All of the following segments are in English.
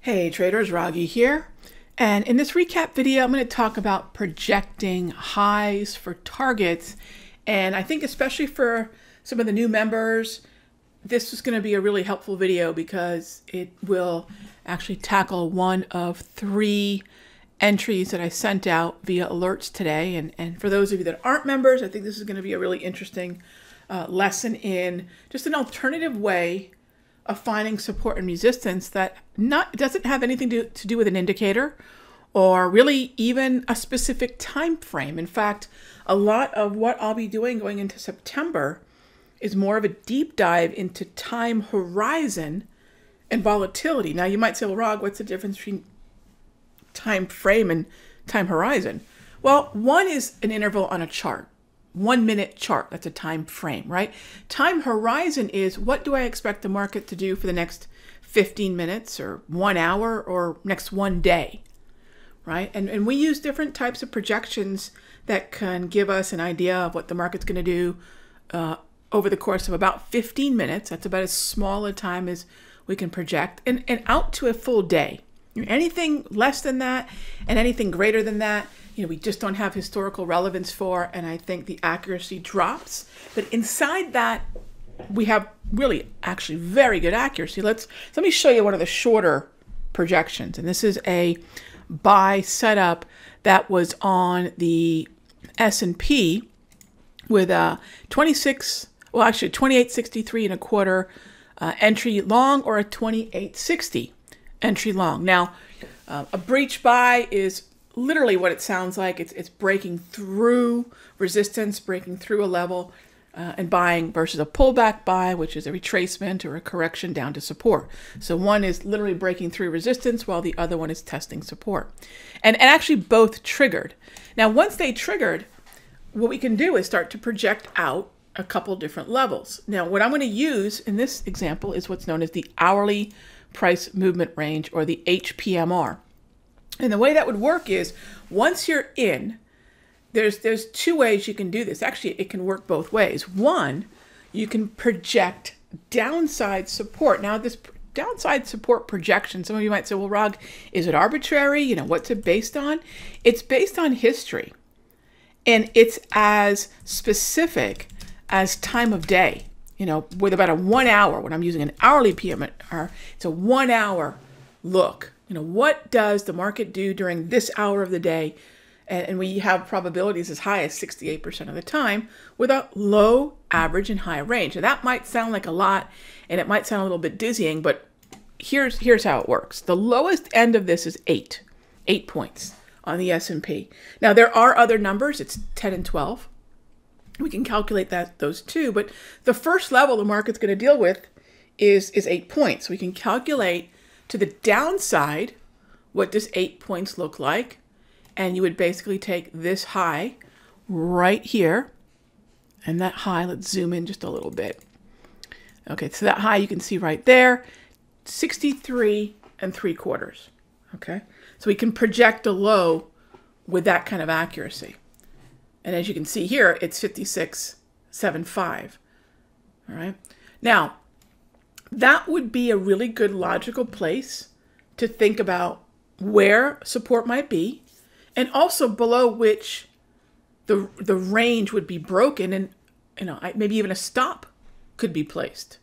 Hey traders, Raghee here. And in this recap video, I'm going to talk about projecting highs for targets. And I think especially for some of the new members, this is going to be a really helpful video because it will actually tackle one of 3 entries that I sent out via alerts today. And for those of you that aren't members, I think this is going to be a really interesting lesson in just an alternative way of finding support and resistance that doesn't have anything to do with an indicator or really even a specific time frame. In fact, a lot of what I'll be doing going into September is more of a deep dive into time horizon and volatility. Now you might say, well, Rog, what's the difference between time frame and time horizon? Well, one is an interval on a chart. 1 minute chart, that's a time frame, right? Time horizon is what do I expect the market to do for the next 15 minutes or 1 hour or next 1 day, right? And we use different types of projections that can give us an idea of what the market's going to do over the course of about 15 minutes. That's about as small a time as we can project, and out to a full day. Anything less than that and anything greater than that, we just don't have historical relevance for, and I think the accuracy drops. But inside that, we have really actually very good accuracy. Let me show you one of the shorter projections. And this is a buy setup that was on the S&P with a 28.63 and a quarter entry long, or a 28.60 entry long. Now, a breach buy is literally what it sounds like. It's breaking through resistance, breaking through a level, and buying, versus a pullback buy, which is a retracement or a correction down to support. So one is literally breaking through resistance while the other one is testing support. And actually both triggered. Now, once they triggered, what we can do is start to project out a couple different levels. Now, what I'm going to use in this example is what's known as the hourly price movement range, or the HPMR. And the way that would work is, once you're in, there's 2 ways you can do this. Actually, it can work both ways. One, you can project downside support. Now, this downside support projection, some of you might say, well, Rog, is it arbitrary? What's it based on? It's based on history. And it's as specific as time of day. With about a 1 hour, when I'm using an hourly PMR, it's a 1 hour look. What does the market do during this hour of the day? And we have probabilities as high as 68% of the time with a low, average, and high range. And that might sound like a lot, and it might sound a little bit dizzying, but here's how it works. The lowest end of this is 8 points on the S&P. Now, there are other numbers. It's 10 and 12. We can calculate those too, but the first level the market's going to deal with is 8 points. We can calculate to the downside what does 8 points look like, and you would basically take this high right here, and that high, let's zoom in just a little bit. Okay, so that high you can see right there, 63 3/4. Okay, so we can project a low with that kind of accuracy. And as you can see here, it's 56.75. All right. Now, that would be a really good logical place to think about where support might be, and also below which the range would be broken, and maybe even a stop could be placed.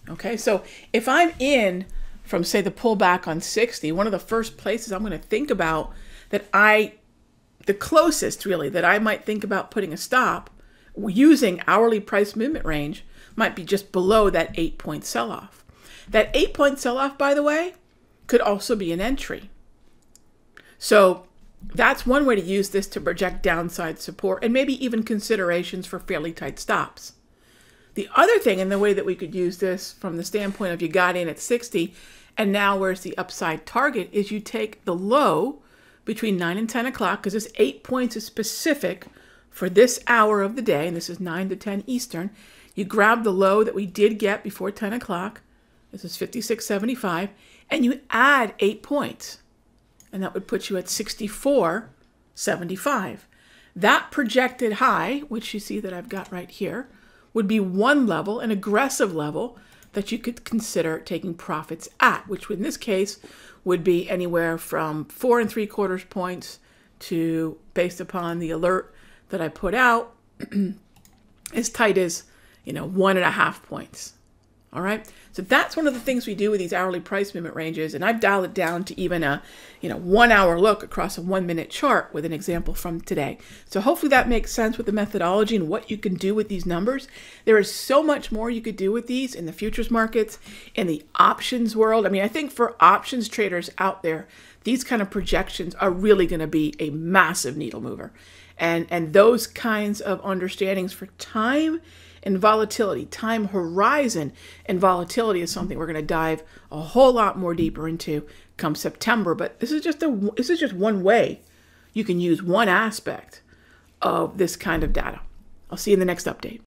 Okay. So if I'm in from, say, the pullback on 60, one of the first places I'm going to think about the closest really that I might think about putting a stop using hourly price movement range might be just below that 8 point sell-off. That 8 point sell-off, by the way, could also be an entry. So that's one way to use this to project downside support, and maybe even considerations for fairly tight stops. The other thing, and the way that we could use this from the standpoint of you got in at 60 and now where's the upside target, is you take the low between 9 and 10 o'clock, because this 8 points is specific for this hour of the day, and this is 9 to 10 Eastern. You grab the low that we did get before 10 o'clock, this is 56.75, and you add 8 points, and that would put you at 64.75. That projected high, which you see that I've got right here, would be one level, an aggressive level, that you could consider taking profits at, which in this case would be anywhere from 4 3/4 points to, based upon the alert that I put out, as tight as, 1.5 points. All right. So that's one of the things we do with these hourly price movement ranges. And I've dialed it down to even a, 1 hour look across a 1 minute chart with an example from today. So hopefully that makes sense with the methodology and what you can do with these numbers. There is so much more you could do with these in the futures markets, in the options world. I mean, I think for options traders out there, these kind of projections are really going to be a massive needle mover. And those kinds of understandings for time and volatility, time horizon and volatility is something we're going to dive a whole lot more deeper into come September. But this is just one way you can use one aspect of this kind of data. I'll see you in the next update.